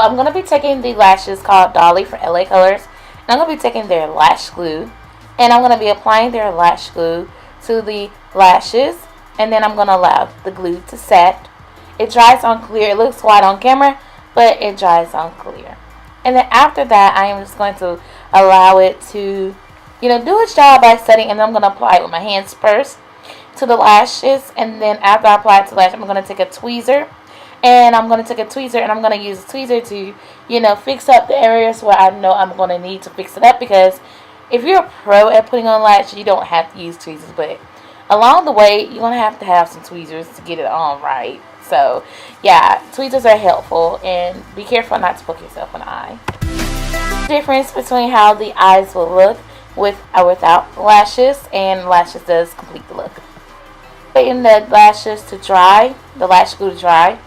I'm going to be taking the lashes called Dolly from LA Colors. And I'm going to be taking their lash glue. And I'm going to be applying their lash glue to the lashes. And then I'm going to allow the glue to set. It dries on clear. It looks white on camera, but it dries on clear. And then after that, I am just going to allow it to, do its job by setting. And then I'm going to apply it with my hands first to the lashes. And then after I apply it to the lash, I'm going to take a tweezer. And I'm going to take a tweezer and I'm going to use a tweezer to, fix up the areas where I know I'm going to need to fix it up. Because if you're a pro at putting on lashes, you don't have to use tweezers. But along the way, you're going to have some tweezers to get it on right. So, yeah, tweezers are helpful. And be careful not to poke yourself in the eye. The difference between how the eyes will look with or without lashes. And lashes does complete the look. Waiting the lashes to dry, the lash glue to dry.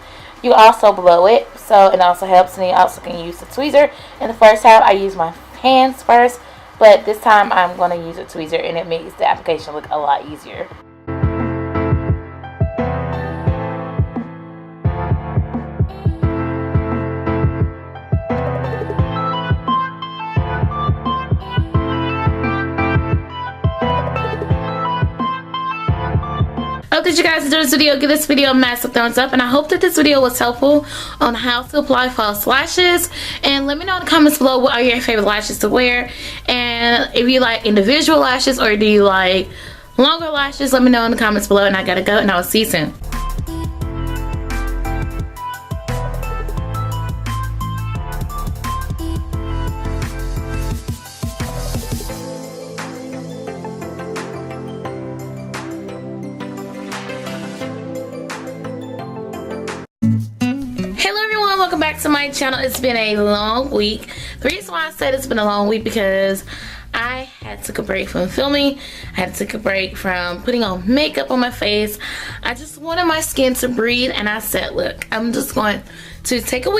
You also blow it, so it also helps, and you also can use the tweezer. In the first half, I use my hands first, but this time I'm going to use a tweezer, and it makes the application look a lot easier. I hope that you guys enjoyed this video. Give this video a massive thumbs up, and I hope that this video was helpful on how to apply false lashes. And let me know in the comments below what are your favorite lashes to wear, and if you like individual lashes or do you like longer lashes. Let me know in the comments below, and I gotta go, and I will see you soon. Welcome back to my channel. It's been a long week. The reason why I said it's been a long week because I had to take a break from filming. I had to take a break from putting on makeup on my face. I just wanted my skin to breathe, and I said, look, I'm just going to take a week